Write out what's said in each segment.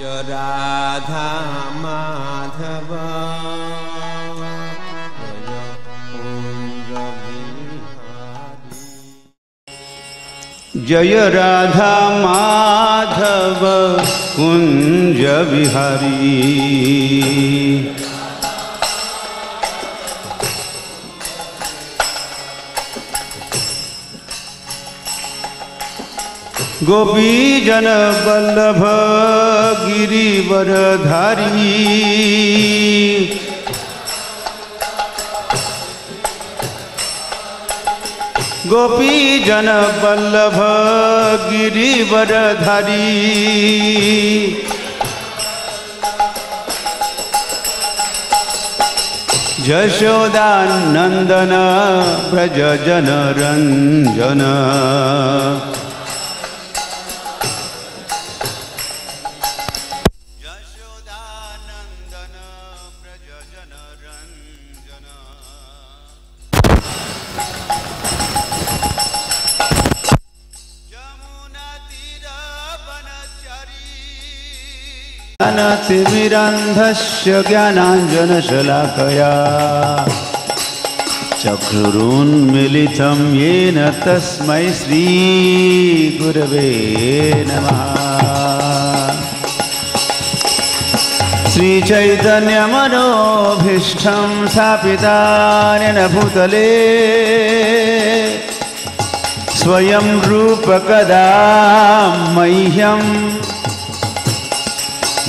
राधा माधव जय राधा माधव कुंज बिहारी। गोपी जन वल्लभ गिरिवरधारी। गोपी जन वल्लभ गिरिवरधारी। यशोदानंदन व्रज जन रंजन। ज्ञानतिमिरान्धस्य ज्ञानाञ्जनशलाकया चक्षुरुन्मीलितं येन तस्मै श्रीगुरवे नमः। श्रीचैतन्यमनोभीष्टं स्थापितं भूतले स्वयं रूप कदा मह्यं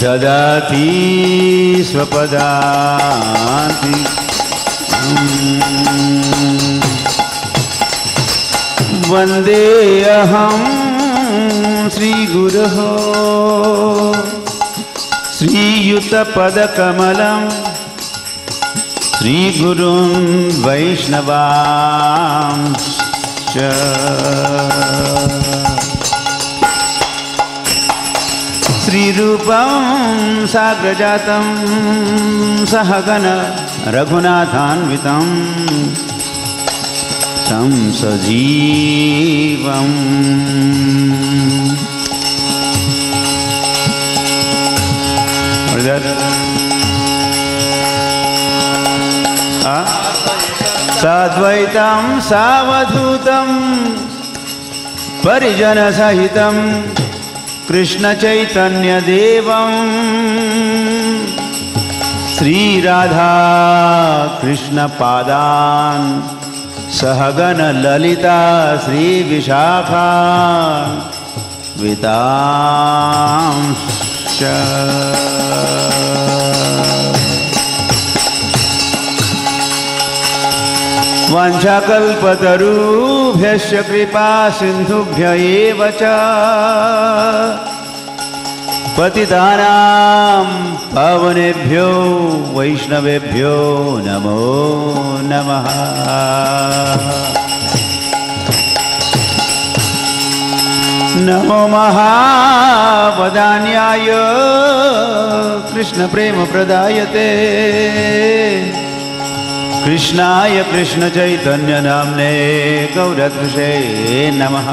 ददाति स्वपदान्ति। वन्देऽहं श्रीगुरोः श्रीयुतपदकमलं श्रीगुरुन् वैष्णवांश्च। श्रीरूपं साग्रजातं सहगण रघुनाथान्वितं तं सजीवम्। साद्वैतं सावधूतं परिजनसहितं कृष्ण चैतन्य देवं श्री राधा कृष्ण पादान सहगण ललिता श्री विशाखा वितांश्च। वाञ्छाकल्पतरुभ्यश्च कृपा सिन्धुभ्य एव च पतितानां पावनेभ्यो वैष्णवेभ्यो नमो नमः। नमो महावदान्याय कृष्ण प्रेम प्रदायते कृष्णाय कृष्ण चैतन्य नाम्ने गौरकृषे नमः।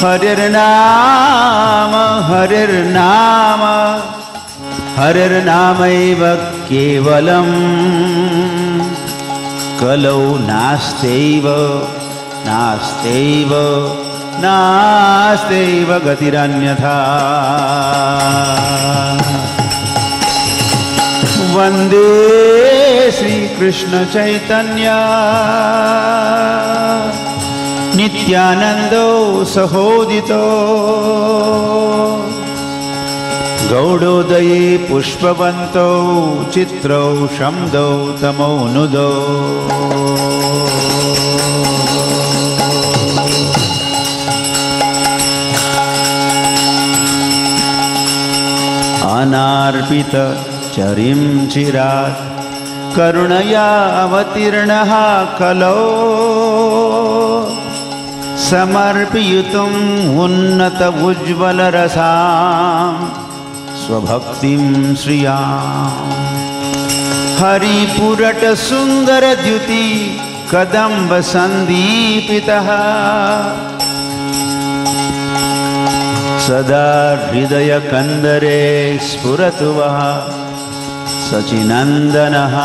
हरिर्नाम हरिर्नाम हरिर्नामैव केवलं कलौ नास्त्यैव नास्त्यैव नास्त्यैव गतिरन्यथा। वन्दे श्रीकृष्ण चैतन्य नित्यानन्दो सहोदितो गौडोदये पुष्पवन्तो चित्रौ शम्दौ तमोनुदो। अनार्पित चरिं चिरात् करुणया अवतीर्णः कलौ समर्पयितुम् उन्नत उज्ज्वलरसां स्वभक्तिं श्रियाम्। हरिपुरट सुन्दर द्युति कदम्ब सन्दीपितः सदा हृदय कंदरे स्फुरतु वः सचिनंदनः।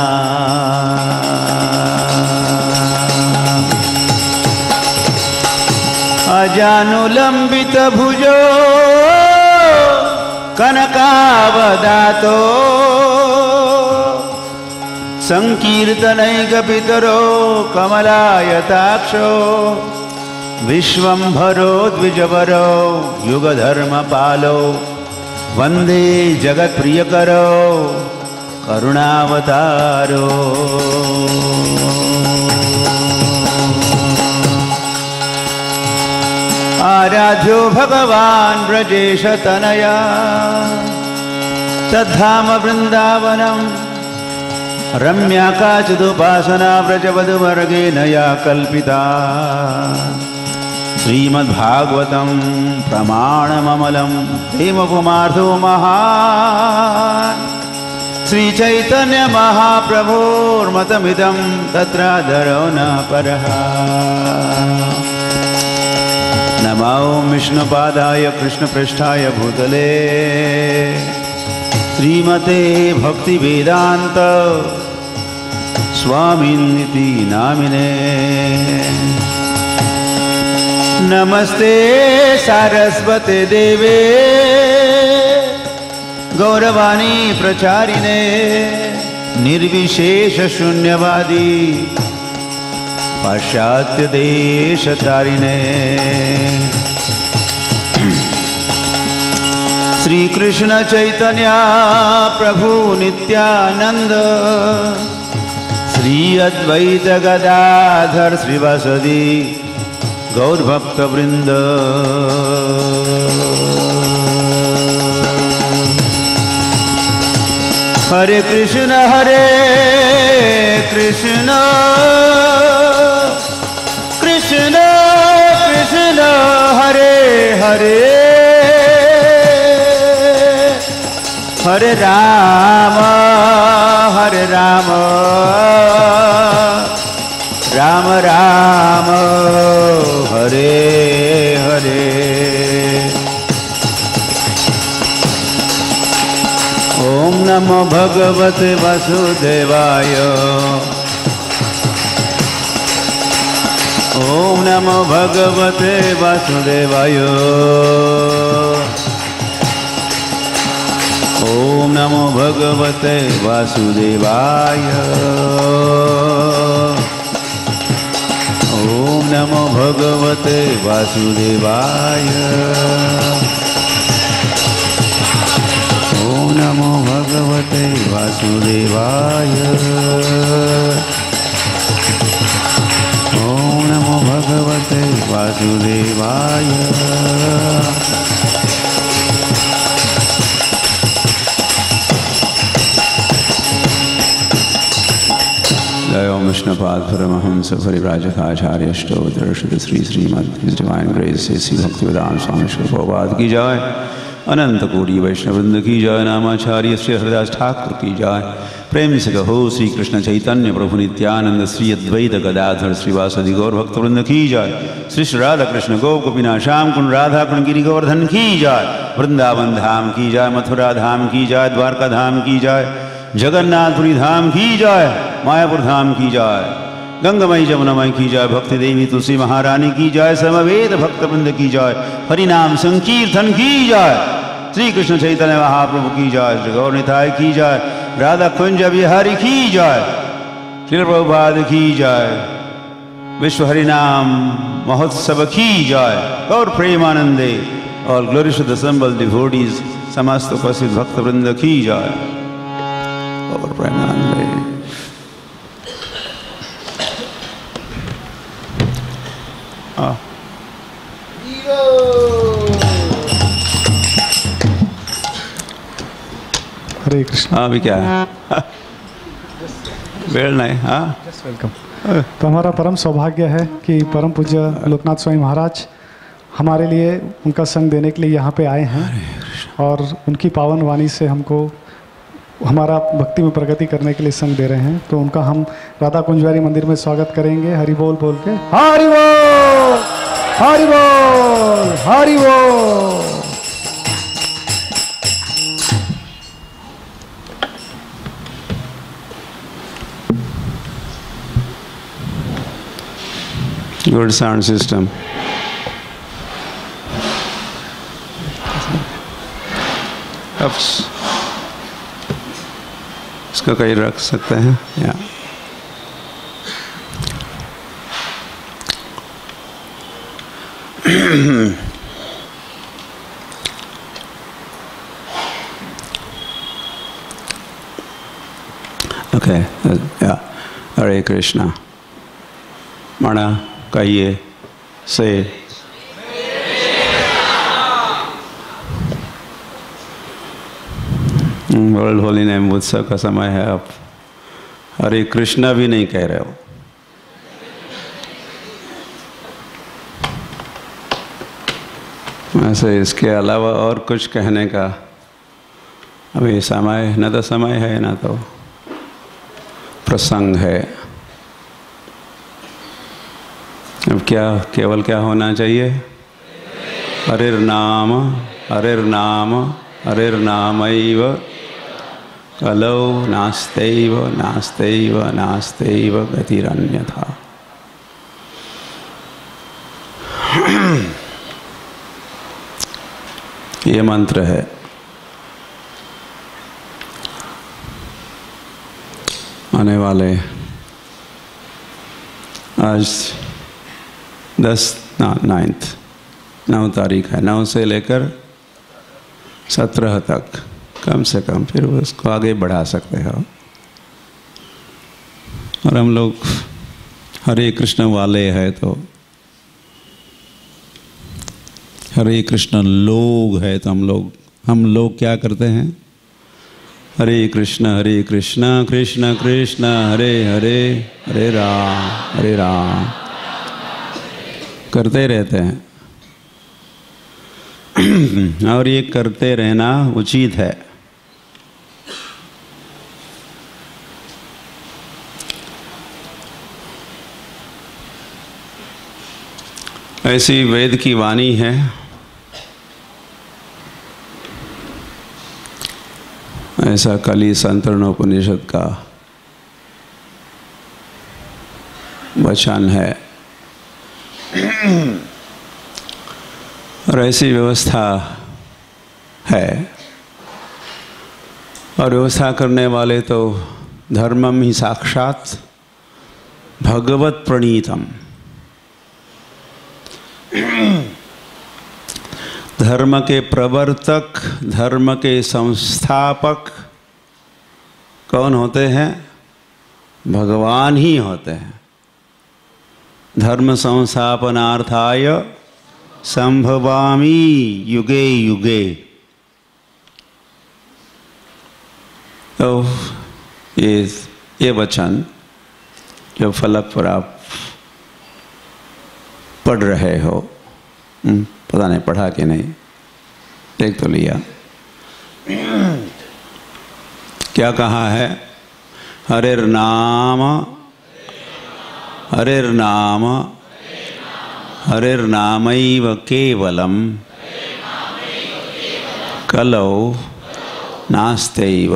अजानुलंबित भुजो कनकावदातो संकीर्तनैकपितरो कमलायताक्षो विश्वंभरो द्विजवरो युगधर्मपालो वंदे जगत्प्रियकरो करुणावतारो। आराध्यो भगवान् ब्रजेशतनया तद्धाम वृन्दावनम् रम्या काचिदुपासना व्रजवधूवर्गेण या कल्पिता। श्रीमद्भागवतं प्रमाणममलं हेमपुमार्थो महान् श्रीचैतन्य महाप्रभोर्मतमिदं तत्रादरो न परः। नमो विष्णुपादाय कृष्णपृष्ठाय भूतले श्रीमते भक्तिवेदांत स्वामिनिति नामिने। नमस्ते सारस्वते देवे गौरवाणी प्रचारिणे निर्विशेष शून्यवादी पाश्चात्य देशतारिणे। श्री कृष्ण चैतन्य प्रभु नित्यानंद श्री अद्वैत गदाधर श्रीवासदि गौर भक्त वृंद। हरे कृष्ण कृष्ण कृष्ण हरे हरे हरे राम राम राम हरे हरे। ओम नमो भगवते वासुदेवाय ओम नमो भगवते वासुदेवाय ओम नमो भगवते वासुदेवाय ओम नमो भगवते वासुदेवाय ओम नमो भगवते वासुदेवाय ओम नमो भगवते वासुदेवाय। जय ओम विष्णुपाद परमहंस परिव्राजकाचार्य अष्टोत्तरशत श्री श्रीमद् डिवाइन ग्रेस श्री भक्तिवेदांत स्वामी श्री प्रभुपाद की जय। अनंत कोटि वैष्णववृंद की जय। नामाचार्य श्री हरिदास ठाकुर की जय। प्रेम से कहो श्री कृष्ण चैतन्य प्रभु नित्यानंद श्री अद्वैत गदाधर श्रीवासदि गौर भक्तवृंद की जय। श्री श्री राधा कृष्ण गोप गोपीनाथ श्याम कुंड राधा कुंड गिरि गोवर्धन की जय। वृंदावन धाम की जय। मथुरा धाम की जय। द्वारका धाम की जय। जगन्नाथपुरी धाम की जय। मायापुर धाम की जय। गंगामयी जमुनामयी की जय। भक्ति देवी तुलसी महारानी की जय। समवेद भक्तवृंद की जय। हरिनाम संकीर्तन की जय। श्री कृष्ण चैतन्य महाप्रभु की जय। श्री गौर निताय की जय। राधा कुंज बिहारी की जय। श्री प्रभुपाद की जय। विश्व हरिनाम महोत्सव की जय। गौर प्रेमानंदे और glory to the assembled devotees समस्त उपस्थित भक्तवृंद की जय। और प्रेमानंदे। हरे कृष्ण। हाँ भी क्या है वेल नहीं। हाँ जस्ट वेलकम। तो हमारा परम सौभाग्य है कि परम पूज्य लोकनाथ स्वामी महाराज हमारे लिए उनका संग देने के लिए यहाँ पे आए हैं और उनकी पावन वाणी से हमको हमारा भक्ति में प्रगति करने के लिए संग दे रहे हैं। तो उनका हम राधा कुंजवारी मंदिर में स्वागत करेंगे हरि बोल बोल के। हरि बोल हरि बोल हरि बोल। Good sound system. अब इसको कहीं रख सकते हैं या ओके या हरे कृष्णा। माना कहिए से वर्ल्ड होली नेम उत्सव का समय है। आप हरे कृष्णा भी नहीं कह रहे हो। वैसे इसके अलावा और कुछ कहने का अभी समय न तो समय है न तो प्रसंग है। अब क्या केवल क्या होना चाहिए? हरिर्नाम हरिर्नाम हरिर्नामैव कलौ नास्त्यैव नास्त्यैव नास्त्यैव गतिरन्यथा। ये मंत्र है। आने वाले आज 9 तारीख है। 9 से लेकर 17 तक कम से कम, फिर उसको आगे बढ़ा सकते हो। और हम लोग हरे कृष्ण वाले हैं तो हरे कृष्ण लोग है तो हम लोग क्या करते हैं? हरे कृष्ण कृष्ण कृष्ण हरे हरे हरे राम करते रहते हैं। और ये करते रहना उचित है। ऐसी वेद की वाणी है, ऐसा कली संतरणोपनिषद का वचन है। और ऐसी व्यवस्था है। और व्यवस्था करने वाले तो धर्मम ही साक्षात भगवत प्रणीतम। धर्म के प्रवर्तक, धर्म के संस्थापक कौन होते हैं? भगवान ही होते हैं। धर्म संस्थापनार्थाय संभवामि युगे युगे। तो ये वचन जो फलक पर आप पढ़ रहे हो, पता नहीं पढ़ा कि नहीं, देख तो लिया। क्या कहा है? हरिर्नाम हरिर्नाम हरिर्नामैव केवलम कलौ नास्त्यैव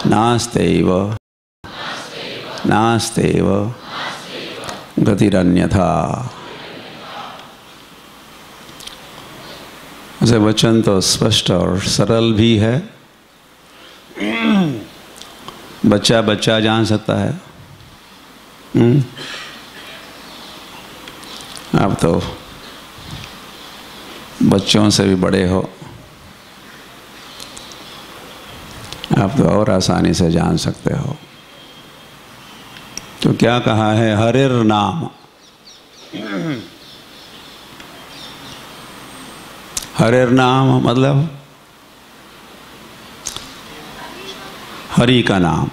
नास्त्यैव नास्त्यैव गतिरन्यथा। ऐसे वचन तो स्पष्ट और सरल भी है। बच्चा बच्चा जान सकता है। आप तो बच्चों से भी बड़े हो, आप तो और आसानी से जान सकते हो। तो क्या कहा है? हरिर नाम। हरिर नाम मतलब हरि का नाम।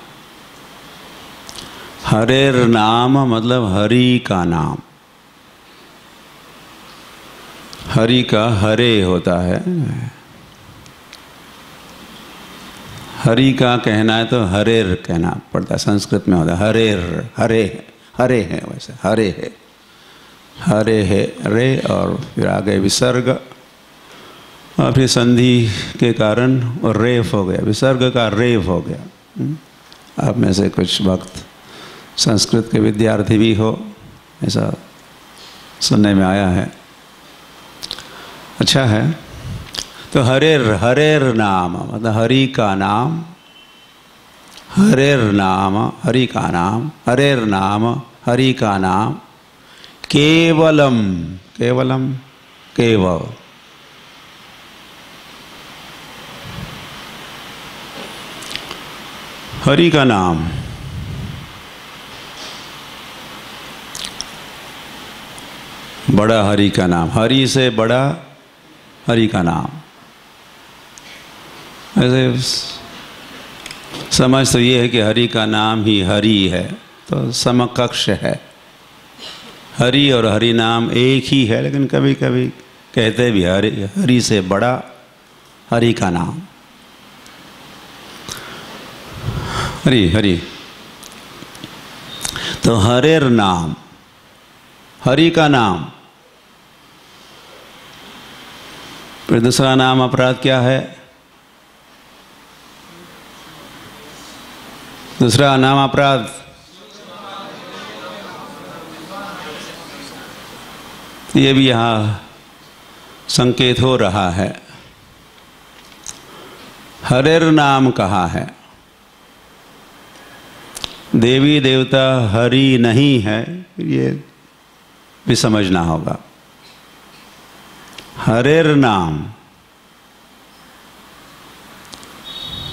हरिर नाम मतलब हरि का नाम। हरि का हरे होता है। हरि का कहना है तो हरेर कहना पड़ता है। संस्कृत में होता है हरेर, हरे हरे है, वैसे हरे है, हरे है रे, और फिर आगे विसर्ग, और फिर संधि के कारण और रेफ हो गया, विसर्ग का रेफ हो गया। आप में से कुछ वक्त संस्कृत के विद्यार्थी भी हो, ऐसा सुनने में आया है, अच्छा है। तो हरेर, हरेर नाम मतलब हरि का नाम, हरेर नाम हरि का नाम, हरेर नाम हरि का नाम, केवलम, केवलम केवल, हरि का नाम, बड़ा हरि का नाम, हरि से बड़ा हरि का नाम। ऐसे समझ तो ये है कि हरि का नाम ही हरि है, तो समकक्ष है। हरि और हरि नाम एक ही है, लेकिन कभी कभी कहते भी हरि से बड़ा हरि का नाम। हरि हरि, तो हरेर नाम, हरि का नाम। फिर दूसरा नाम अपराध क्या है? दूसरा नाम अपराध ये भी यहाँ संकेत हो रहा है। हरेर नाम कहा है, देवी देवता हरि नहीं है, ये भी समझना होगा। हरेर नाम,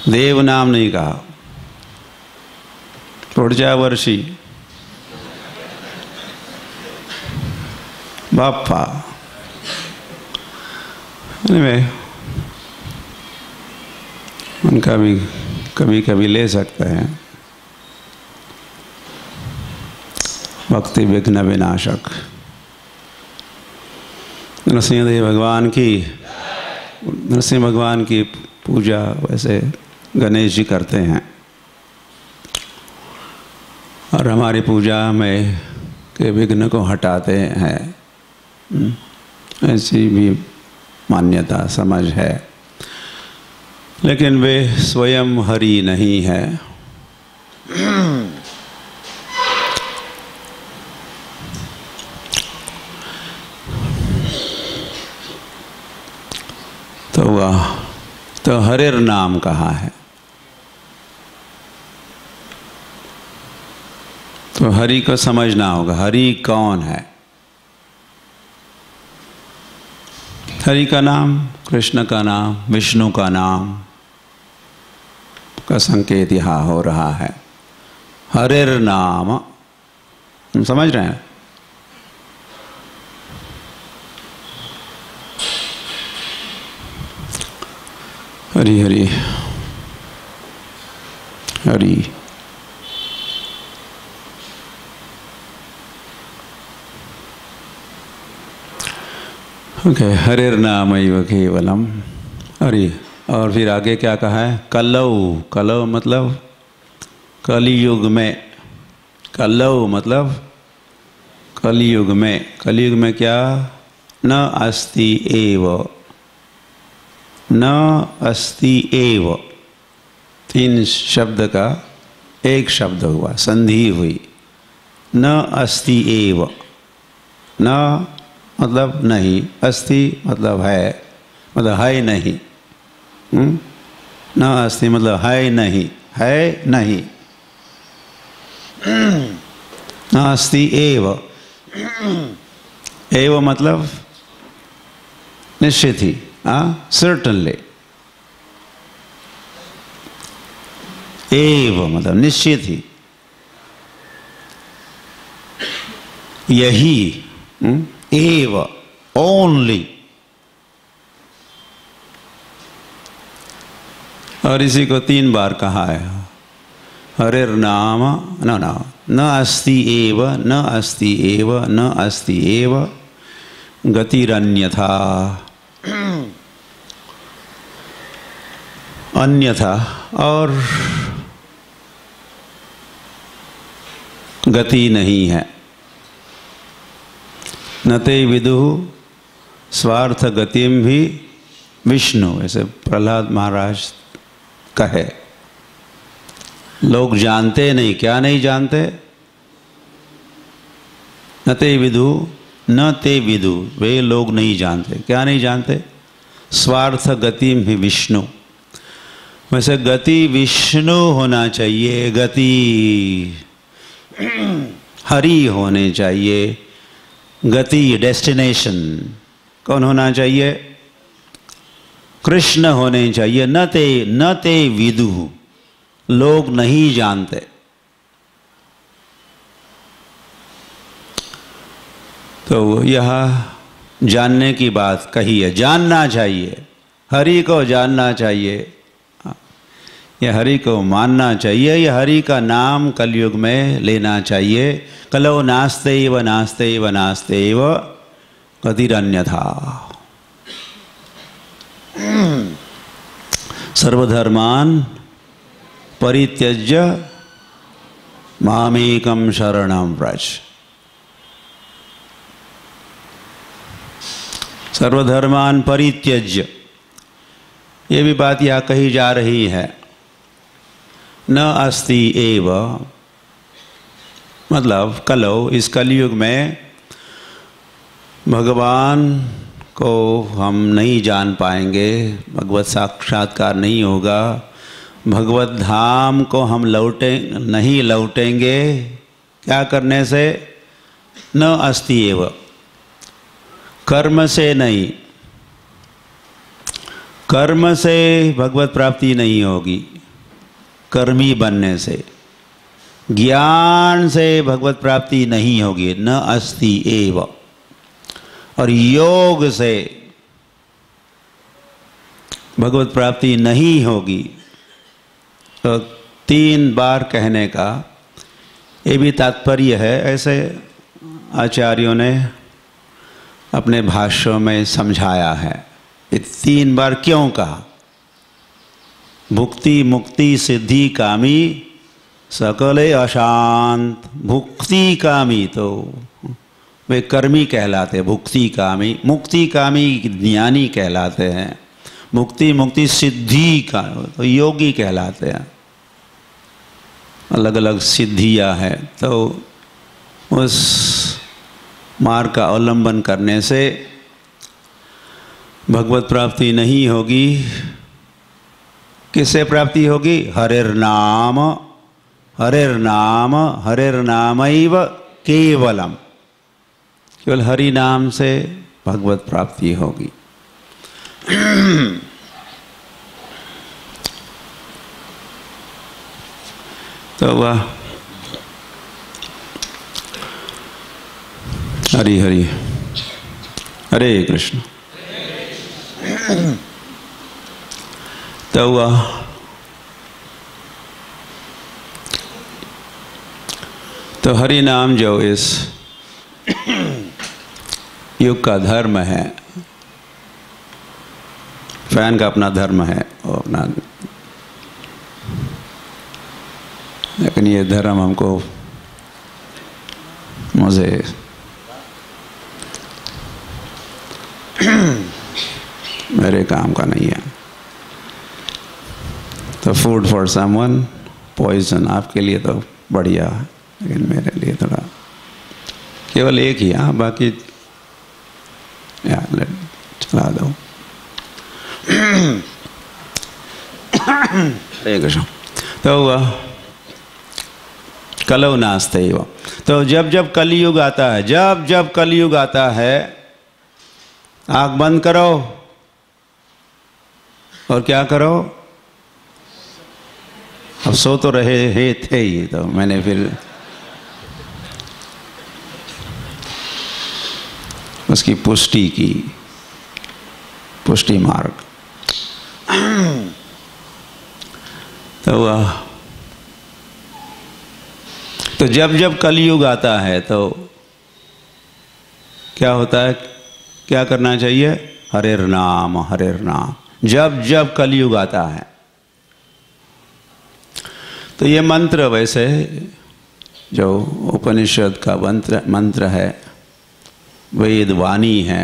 देव नाम नहीं कहा। पुढच्या वर्षी बाप्पा, उनका भी कभी कभी ले सकते हैं। भक्ति विघ्न विनाशक नरसिंहदेव भगवान की, नरसिंह भगवान की पूजा वैसे गणेश जी करते हैं, और हमारी पूजा में के विघ्न को हटाते हैं, ऐसी भी मान्यता समझ है। लेकिन वे स्वयं हरि नहीं है। तो वह तो हरेर नाम कहा है। तो हरि को समझना होगा, हरि कौन है। हरि का नाम, कृष्ण का नाम, विष्णु का नाम का संकेत यहाँ हो रहा है। हरेर नाम, हम समझ रहे हैं? हरि हरि हरि। ओके, हरेर नाम केवलम, हरि। और फिर आगे क्या कहा है? कलौ, कलौ मतलब कलियुग में, कलौ मतलब कलियुग में। कलियुग में क्या? न अस्ति एव, न अस्ति एव, तीन शब्द का एक शब्द हुआ, संधि हुई। न अस्ति एव, न मतलब नहीं, अस्ति मतलब है, मतलब है नहीं। न अस्ति मतलब है नहीं, है नहीं। न अस्ति एव, एव मतलब निश्चित ही, सर्टनली। एव मतलब निश्चित ही, यही, एव ओनली। और इसी को 3 बार कहा है। हरेर नाम, न अस्ति एव, न अस्ति एव, न अस्ति एव गतिरन्यथा, अन्यथा और गति नहीं है। न ते विदुः स्वार्थ गतिम भी विष्णु, ऐसे प्रहलाद महाराज कहे। लोग जानते नहीं, क्या नहीं जानते? न ते विदुः न ते विदु, वे लोग नहीं जानते। क्या नहीं जानते? स्वार्थ गति में विष्णु। वैसे गति विष्णु होना चाहिए, गति हरि होने चाहिए, गति डेस्टिनेशन कौन होना चाहिए? कृष्ण होने चाहिए। न ते विदु, लोग नहीं जानते। तो यह जानने की बात कही है, जानना चाहिए, हरि को जानना चाहिए, यह हरि को मानना चाहिए, यह हरि का नाम कलयुग में लेना चाहिए। कलो नास्तेव नास्तेव नास्तेव गतिरन्यथा। सर्वधर्मान् परित्यज्य मामेकं शरणं व्रज। सर्वधर्मान् परित्यज्य, ये भी बात यहाँ कही जा रही है। न अस्ति एव, मतलब कलो, इस कलयुग में भगवान को हम नहीं जान पाएंगे, भगवत साक्षात्कार नहीं होगा, भगवत धाम को हम नहीं लौटेंगे। क्या करने से? न अस्ति एव, कर्म से नहीं, कर्म से भगवत प्राप्ति नहीं होगी, कर्मी बनने से। ज्ञान से भगवत प्राप्ति नहीं होगी, न अस्ति एव। और योग से भगवत प्राप्ति नहीं होगी। तो 3 बार कहने का ये भी तात्पर्य है, ऐसे आचार्यों ने अपने भाष्यों में समझाया है। ये 3 बार क्यों कहा? भुक्ति मुक्ति सिद्धि कामी सकले अशांत। भुक्ति कामी तो वे कर्मी कहलाते हैं, भुक्ति कामी। मुक्ति कामी ज्ञानी कहलाते हैं। मुक्ति मुक्ति सिद्धि का तो योगी कहलाते हैं। अलग अलग सिद्धियां हैं। तो उस मार्ग का अवलंबन करने से भगवत प्राप्ति नहीं होगी। किससे प्राप्ति होगी? हरिर्नाम, हरिर्नाम, हरिर्नामैव केवलम। केवल हरि नाम से भगवत प्राप्ति होगी। तो वह हरि हरि, हरे कृष्ण। तो वह तो हरि नाम जो इस युग का धर्म है, फैन का अपना धर्म है और अपना, लेकिन ये धर्म हमको मुझे मेरे काम का नहीं है। तो फूड फॉर समवन, पॉइजन आपके लिए तो बढ़िया है, लेकिन मेरे लिए थोड़ा केवल एक ही। हाँ, बाकी यार चला दो। तो वह कलौ नास्ते ही। तो जब जब कलयुग आता है, जब जब कलयुग आता है, आँख बंद करो और क्या करो? अब सो तो रहे थे ही, तो मैंने फिर उसकी पुष्टि की, पुष्टि मार्ग। तो जब जब कलयुग आता है तो क्या होता है? क्या करना चाहिए? हरिर नाम, हरिर नाम। जब जब कलयुग आता है तो ये मंत्र, वैसे जो उपनिषद का मंत्र है, वेद वाणी है।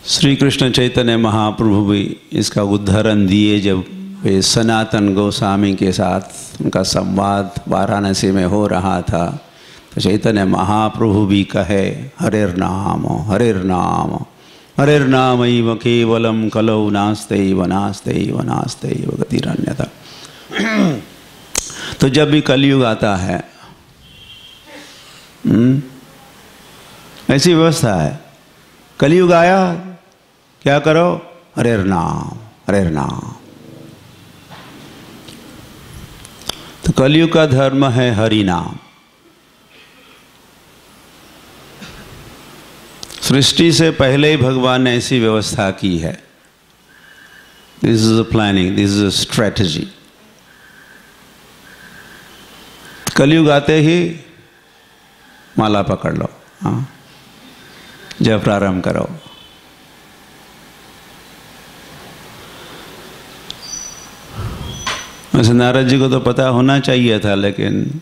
श्री कृष्ण चैतन्य महाप्रभु भी इसका उदाहरण दिए जब वे सनातन गोस्वामी के साथ उनका संवाद वाराणसी में हो रहा था। तो चैतन्य महाप्रभु भी कहे हरिर्नाम हरिर्नाम हरिर्नामैव केवलम कलौ नास्त्यैव नास्त्यैव नास्त्यैव गतिरन्यथा। तो जब भी कलयुग आता है, ऐसी व्यवस्था है, कलयुग आया क्या करो, हरिर्नाम हरिर्नाम। तो कलयुग का धर्म है हरि नाम। सृष्टि से पहले ही भगवान ने ऐसी व्यवस्था की है। This is a planning, this is a strategy. कलयुग आते ही माला पकड़ लो, हाँ, जब प्रारंभ करो। वैसे नारद जी को तो पता होना चाहिए था, लेकिन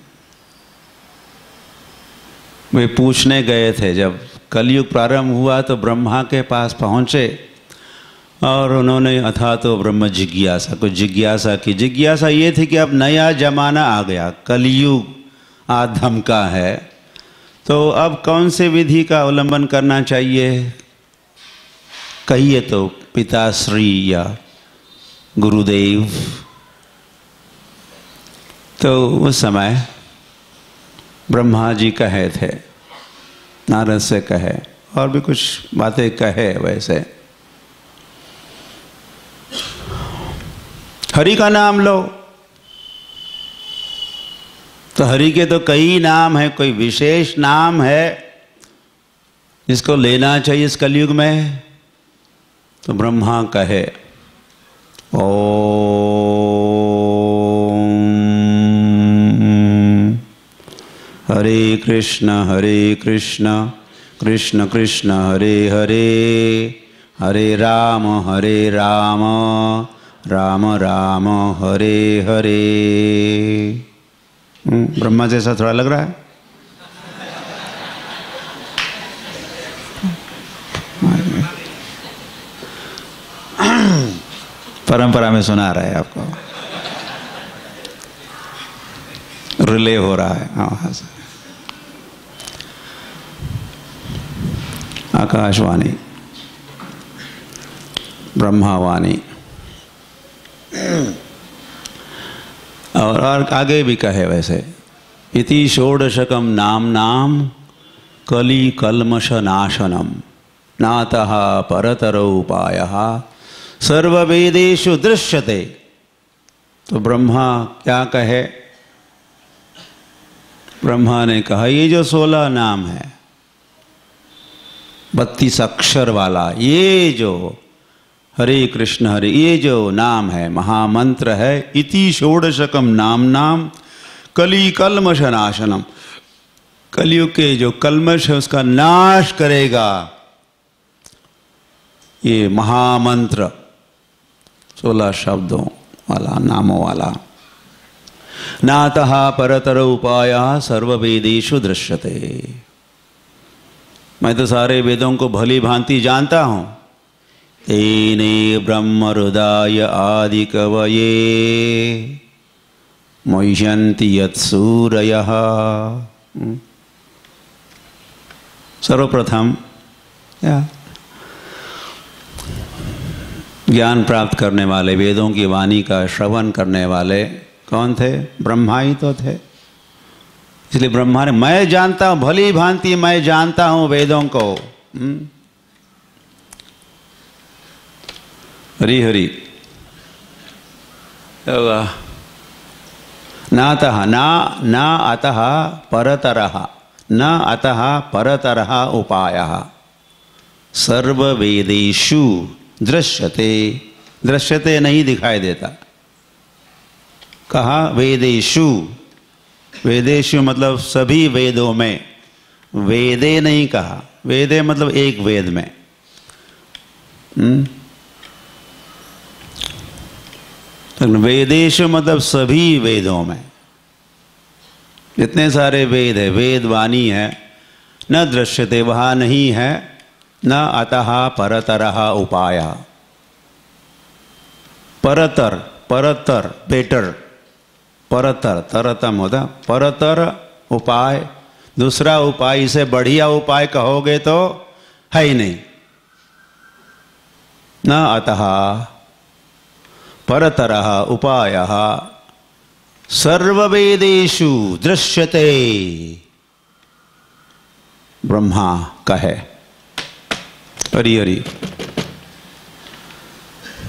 वे पूछने गए थे। जब कलयुग प्रारंभ हुआ तो ब्रह्मा के पास पहुँचे और उन्होंने अथा तो ब्रह्म जिज्ञासा, कुछ जिज्ञासा की। जिज्ञासा ये थी कि अब नया जमाना आ गया, कलयुग आधम का है, तो अब कौन से विधि का अवलंबन करना चाहिए, कहिए तो पिताश्री या गुरुदेव। तो उस समय ब्रह्मा जी कहे थे, नारद से कहे, और भी कुछ बातें कहे। वैसे हरि का नाम लो, तो हरि के तो कई नाम है, कोई विशेष नाम है जिसको लेना चाहिए इस कलयुग में। तो ब्रह्मा कहे ओम हरे कृष्ण कृष्ण कृष्ण हरे हरे, हरे राम राम राम हरे हरे। ब्रह्मा जैसा थोड़ा लग रहा है? परंपरा में सुना रहा है आपको, रिले हो रहा है। हाँ, आकाशवाणी, ब्रह्मावाणी। और आगे भी कहे वैसे, इति षोडशकम नाम कली कल्मष नाशनम नातः परतरो उपायः सर्ववेदेषु दृश्यते। तो ब्रह्मा क्या कहे, ब्रह्मा ने कहा ये जो 16 नाम है, 32 अक्षर वाला, ये जो हरे कृष्ण हरे, ये जो नाम है, महामंत्र है, इति षोडशकम नाम कली कल्मष नाशनम, कलयुग के जो कल्मष है उसका नाश करेगा ये महामंत्र, 16 शब्दों वाला, नामों वाला। नातः परतर उपायः सर्ववेदेषु दृश्यते। मैं तो सारे वेदों को भली भांति जानता हूँ। तेने ब्रह्म हृदय आदि कवये मुह्यन्ति यत्सूरयः। सर्वप्रथम ज्ञान प्राप्त करने वाले, वेदों की वाणी का श्रवण करने वाले कौन थे? ब्रह्मा ही तो थे। इसलिए ब्रह्मा ने, मैं जानता हूँ भली भांति, मैं जानता हूँ वेदों को। हरि हरि। नातः न अतः परतरः, न अतः परतरः उपायः सर्ववेदेषु दृश्यते। दृश्यते नहीं दिखाई देता, कहा वेदेषु। वेदेषु मतलब सभी वेदों में, वेदे नहीं कहा, वेदे मतलब एक वेद में। वेदेषु मतलब सभी वेदों में, जितने सारे वेद है, वेद वाणी है, न दृश्यते, वहाँ नहीं है, न अतः परतरः उपाय। परतर, परतर बेटर, परतर तरतम होता, परतर उपाय। दूसरा उपाय, इसे बढ़िया उपाय कहोगे तो है ही नहीं। न अतः परतरः उपायः सर्ववेदेषु दृश्यते, ब्रह्मा कहे। हरि हरि।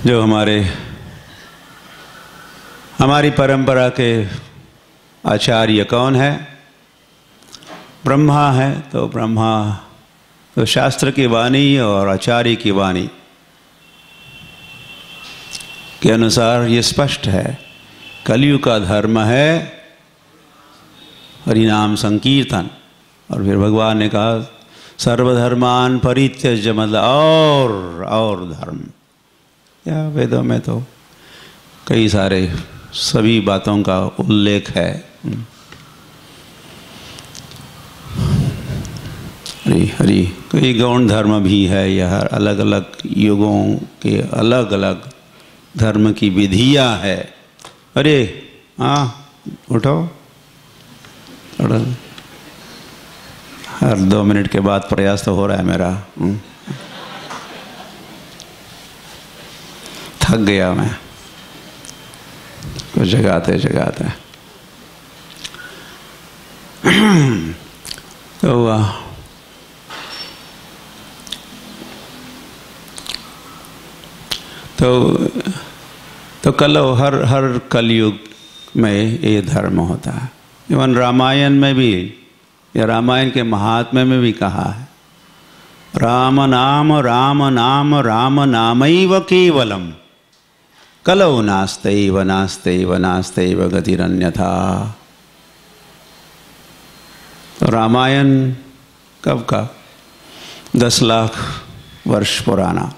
जो हमारी परंपरा के आचार्य कौन है? ब्रह्मा है। तो ब्रह्मा तो शास्त्र की वाणी और आचार्य की वाणी के अनुसार ये स्पष्ट है, कलयुग का धर्म है हरिनाम संकीर्तन। और फिर भगवान ने कहा सर्वधर्मान परित्यज्य, मतलब और धर्म। या वेदों में तो कई सारे सभी बातों का उल्लेख है। हरि हरि। कई गौण धर्म भी है। यह अलग अलग युगों के अलग अलग धर्म की विधियां है। अरे हाँ, उठो। थोड़ा हर 2 मिनट के बाद प्रयास तो हो रहा है मेरा। थक गया मैं कुछ जगाते जगाते। तो कलो हर कलयुग में ये धर्म होता है। इवन रामायण में भी, या रामायण के महात्म्य में भी कहा है, राम नाम राम नामैव केवलम कलौ नास्त्यैव नास्त्यैव नास्त्यैव गतिरन्यथा। तो रामायण कब का? 10 लाख वर्ष पुराना।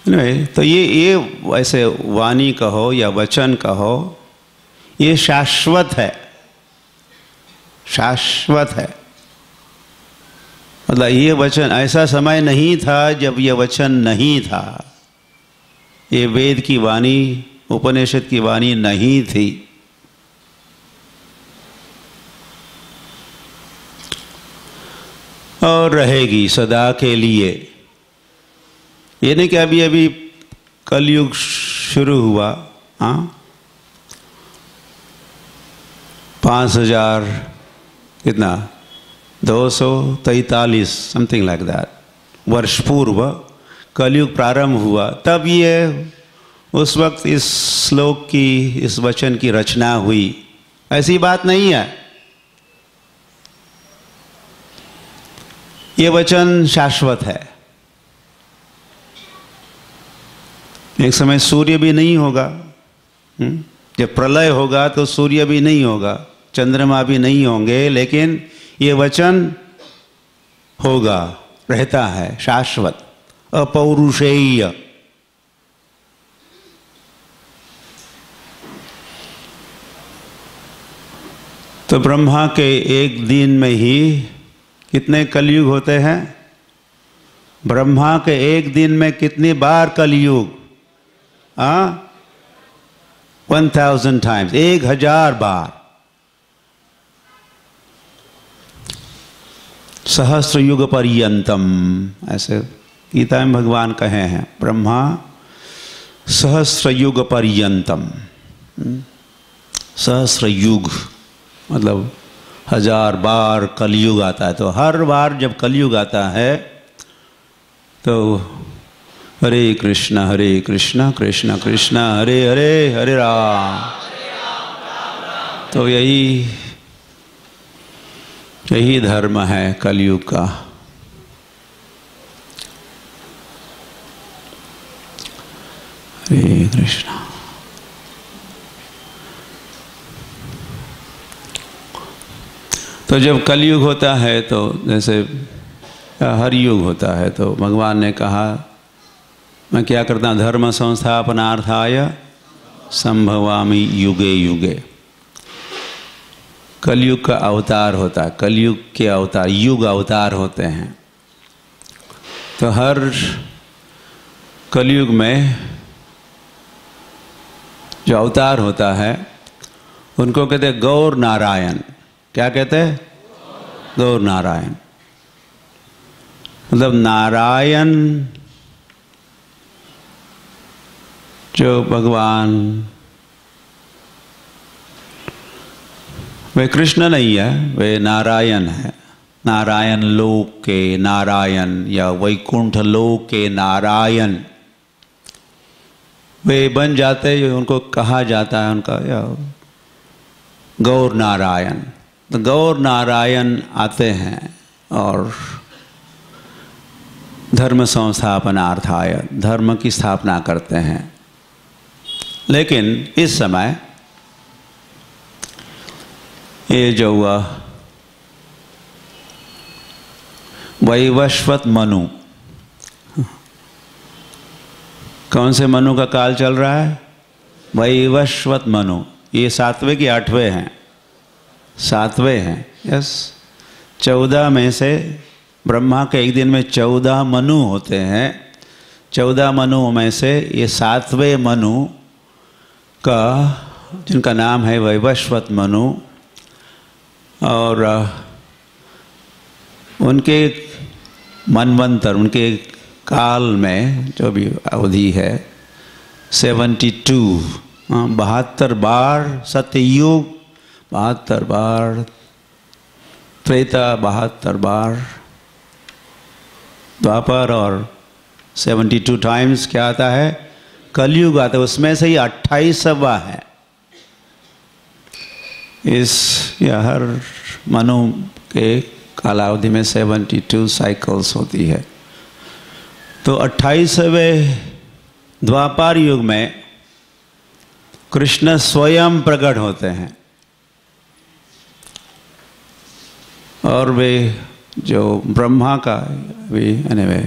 तो ये ऐसे वाणी कहो या वचन कहो, ये शाश्वत है। शाश्वत है मतलब ये वचन, ऐसा समय नहीं था जब ये वचन नहीं था। ये वेद की वाणी, उपनिषद की वाणी नहीं थी। और रहेगी सदा के लिए। ये नहीं कि अभी अभी कलयुग शुरू हुआ। हाँ, 5000 कितना 243 समथिंग लाइक दैट वर्ष पूर्व कलयुग प्रारंभ हुआ। तब ये उस वक्त इस श्लोक की, इस वचन की रचना हुई। ऐसी बात नहीं है। ये वचन शाश्वत है। एक समय सूर्य भी नहीं होगा। जब प्रलय होगा तो सूर्य भी नहीं होगा, चंद्रमा भी नहीं होंगे, लेकिन ये वचन होगा, रहता है, शाश्वत, अपौरुषेय। तो ब्रह्मा के एक दिन में ही कितने कलयुग होते हैं? ब्रह्मा के एक दिन में कितनी बार कलयुग? 1000 टाइम्स, 1000 बार। सहस्र युग पर्यंतम, ऐसे गीता में भगवान कहे हैं। ब्रह्मा सहस्र युग पर्यंतम। सहस्र युग मतलब 1000 बार कलयुग आता है। तो हर बार जब कलयुग आता है तो हरे कृष्ण कृष्ण कृष्ण हरे हरे, हरे राम। तो यही धर्म है कलयुग का। हरे कृष्ण। तो जब कलयुग होता है तो जैसे हर युग होता है, तो भगवान ने कहा मैं क्या करता हूँ? धर्म संस्थापनार्थाय संभवामि युगे युगे। कलयुग का अवतार होता है। कलयुग के अवतार, युग अवतार होते हैं। तो हर कलयुग में जो अवतार होता है उनको कहते हैं गौर नारायण। क्या कहते हैं? गौर नारायण मतलब नारायण जो भगवान, वे कृष्ण नहीं है, वे नारायण है। नारायण लोक के नारायण या वैकुंठ लोक के नारायण वे बन जाते हैं, उनको कहा जाता है उनका या गौर नारायण। तो गौर नारायण आते हैं और धर्म संस्थापनार्थाय धर्म की स्थापना करते हैं। लेकिन इस समय ये जो हुआ वैवस्वत मनु, कौन से मनु का काल चल रहा है? वैवस्वत मनु। ये 7वें कि 8वें हैं? 7वें हैं। यस, 14 में से ब्रह्मा के एक दिन में 14 मनु होते हैं। 14 मनु में से ये 7वें मनु का, जिनका नाम है वैवस्वत मनु, और उनके मनवंतर, उनके काल में जो भी अवधि है 72, 72 बार सत्ययुग, 72 बार त्रेता, 72 बार द्वापर, और 72 टाइम्स क्या आता है? कलयुग आता है। उसमें से ही 28वां है। इस या हर मनु के कालावधि में 72 साइकिल्स होती है। तो 28वें द्वापर युग में कृष्ण स्वयं प्रकट होते हैं और वे जो ब्रह्मा का भी, anyway,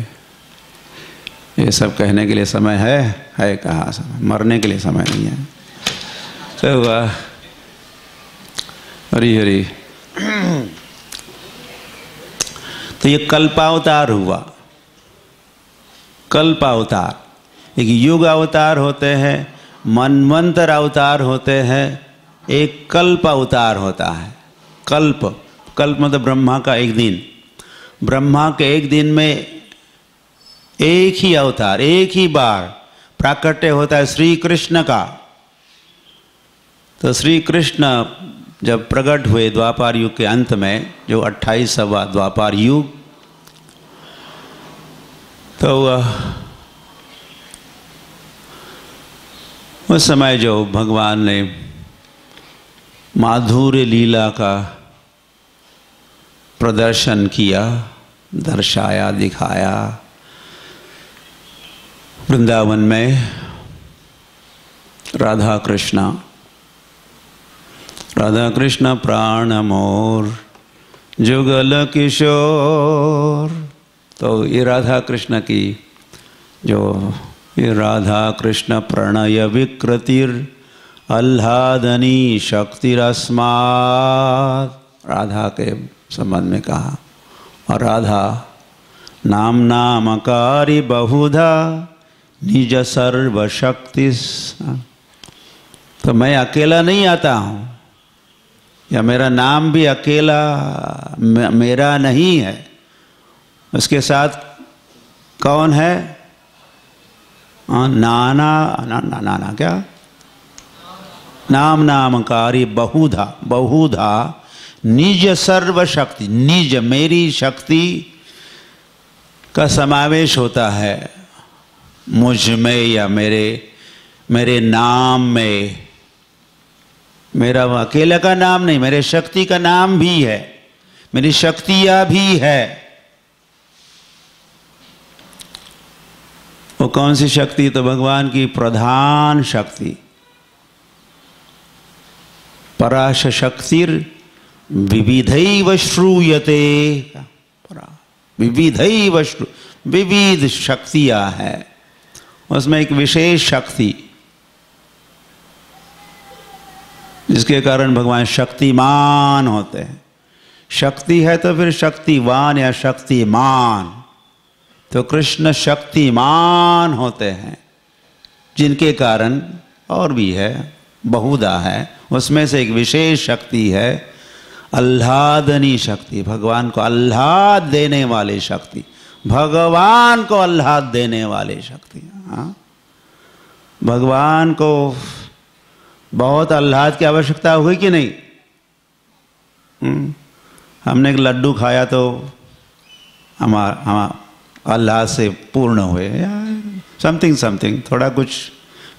ये सब कहने के लिए समय है कहाँ समय, मरने के लिए समय नहीं है। तो हरी हरी। तो ये कल्पावतार हुआ। कल्पावतार, एक युग अवतार होते हैं, मनवंतर अवतार होते हैं, एक कल्प अवतार होता है। कल्प, कल्प मतलब ब्रह्मा का एक दिन। ब्रह्मा के एक दिन में एक ही अवतार, एक ही बार प्राकट्य होता है श्री कृष्ण का। तो श्री कृष्ण जब प्रकट हुए द्वापर युग के अंत में, जो 28वां द्वापर युग, तो उस समय जो भगवान ने माधुर्य लीला का प्रदर्शन किया, दर्शाया, दिखाया वृंदावन में, राधा कृष्ण प्राण मोर जुगल किशोर। तो ये राधा कृष्ण की जो ये राधा कृष्ण प्रणय विकृतिर आह्लादनी शक्तिरस्मात्, राधा के संबंध में कहा। और राधा नाम नामकारी बहुधा निज सर्वशक्ति। तो मैं अकेला नहीं आता हूँ, या मेरा नाम भी अकेला मेरा नहीं है, उसके साथ कौन है? नाना क्या? नाम नामकारी बहुधा, बहुधा निज सर्वशक्ति। निज मेरी शक्ति का समावेश होता है मुझ में या मेरे नाम में। मेरा अकेला का नाम नहीं, मेरे शक्ति का नाम भी है, मेरी शक्तियां भी है। वो कौन सी शक्ति? तो भगवान की प्रधान शक्ति, पराश शक्तिर विविधैव श्रूयते। विविधैव विविध शक्तियां है, उसमें एक विशेष शक्ति जिसके कारण भगवान शक्तिमान होते हैं। शक्ति है तो फिर शक्तिवान या शक्तिमान। तो कृष्ण शक्तिमान होते हैं, जिनके कारण और भी है, बहुधा है, उसमें से एक विशेष शक्ति है आह्लादनी शक्ति, भगवान को आह्लाद देने वाली शक्ति, भगवान को आह्लाद देने वाली शक्ति। हाँ, भगवान को बहुत आह्लाद की आवश्यकता हुई कि नहीं? हमने एक लड्डू खाया तो हमारा आह्लाद से पूर्ण हुए, समथिंग समथिंग थोड़ा कुछ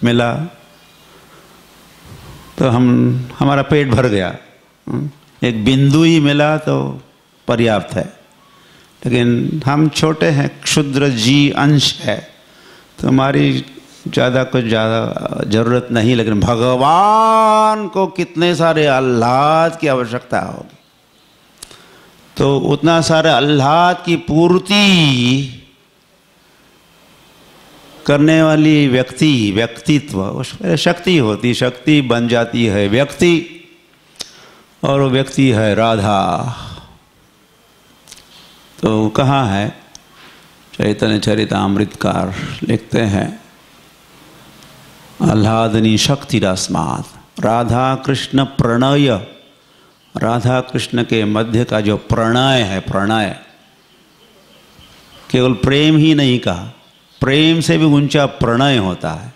मिला तो हमारा पेट भर गया। एक बिंदु ही मिला तो पर्याप्त है। लेकिन हम छोटे हैं, क्षुद्र जी अंश है, तो हमारी ज़्यादा कुछ ज़्यादा ज़रूरत नहीं। लेकिन भगवान को कितने सारे आह्लाद की आवश्यकता होगी, तो उतना सारे आह्लाद की पूर्ति करने वाली व्यक्तित्व उसमें शक्ति होती, शक्ति बन जाती है व्यक्ति, और वो व्यक्ति है राधा। तो कहाँ है? चैतन्य चरितामृतकार लिखते हैं, आह्लादनी शक्तिरस्मात् राधा कृष्ण प्रणय, राधा कृष्ण के मध्य का जो प्रणय है, प्रणय केवल प्रेम ही नहीं कहा, प्रेम से भी ऊंचा प्रणय होता है,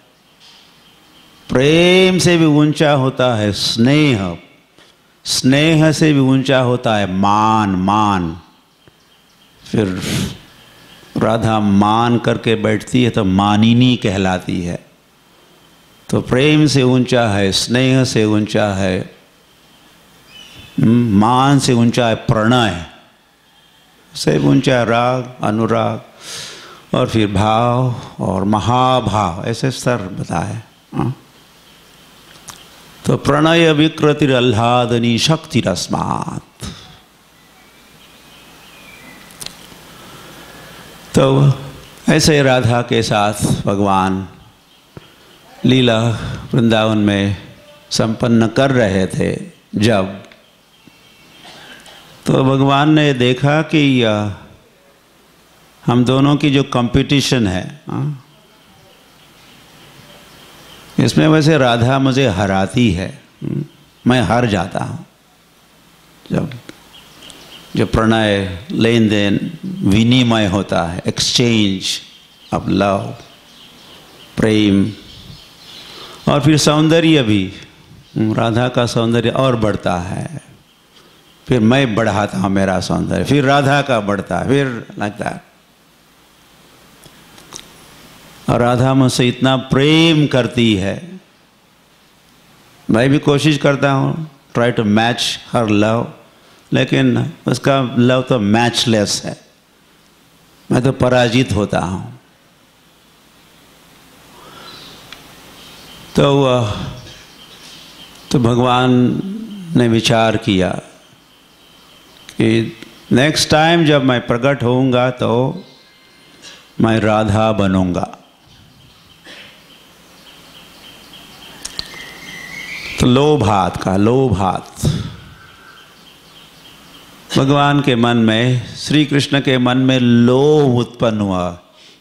प्रेम से भी ऊंचा होता है स्नेह, स्नेह से भी ऊंचा होता है मान। फिर राधा मान करके बैठती है तो मानिनी कहलाती है। तो प्रेम से ऊंचा है, स्नेह से ऊंचा है, मान से ऊंचा है प्रणय, से ऊंचा है राग, अनुराग, और फिर भाव और महाभाव, ऐसे स्तर बताए। तो प्रणय विकृतिर आह्लादनी शक्तिरस्मात्। तो ऐसे राधा के साथ भगवान लीला वृंदावन में संपन्न कर रहे थे जब, तो भगवान ने देखा कि हम दोनों की जो कंपटीशन है, इसमें वैसे राधा मुझे हराती है, मैं हार जाता हूँ। जब प्रणय, लेन देन, विनिमय होता है, एक्सचेंज ऑफ लव, प्रेम, और फिर सौंदर्य भी, राधा का सौंदर्य और बढ़ता है, फिर मैं बढ़ाता हूँ मेरा सौंदर्य, फिर राधा का बढ़ता है, फिर लगता है। और राधा मुझसे इतना प्रेम करती है, मैं भी कोशिश करता हूँ try to match her love, लेकिन उसका लव तो मैचलेस है, मैं तो पराजित होता हूँ। तो भगवान ने विचार किया कि नेक्स्ट टाइम जब मैं प्रकट होऊंगा तो मैं राधा बनूंगा। तो लोभात भगवान के मन में, श्री कृष्ण के मन में लोभ उत्पन्न हुआ।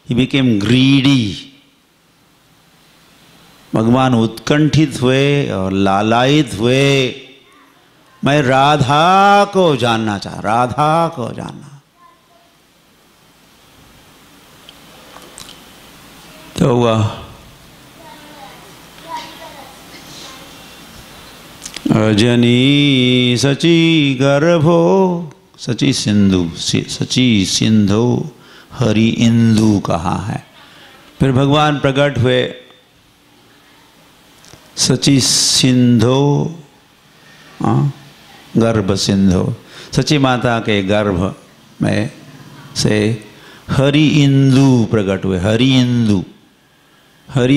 He became greedy. भगवान उत्कंठित हुए और लालायित हुए, मैं राधा को जानना चाह, राधा को जानना। तो वह अजनी सची गर्भो सची सिंधु हरि इंदु कहा है। फिर भगवान प्रकट हुए सची सिंधु, गर्भ सिंधु, सची माता के गर्भ में से हरि इंदु प्रकट हुए। हरि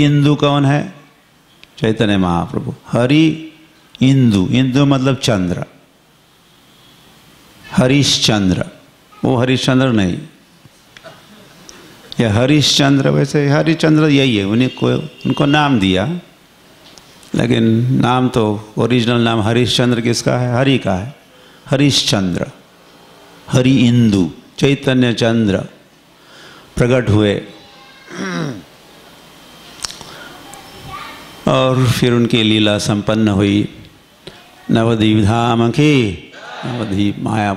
इंदु कौन है? चैतन्य महाप्रभु। हरि इंदु, इंदु मतलब चंद्र, हरिश्चंद्र, वो हरिश्चंद्र नहीं, यह हरिश्चंद्र। वैसे हरिश्चंद्र यही है, उनको नाम दिया, लेकिन नाम तो ओरिजिनल नाम हरिश्चंद्र किसका है? हरि का है। हरिश्चंद्र, हरि इंदु, चैतन्य चंद्र प्रकट हुए और फिर उनकी लीला संपन्न हुई। नवद्वीप धाम की अवधि माया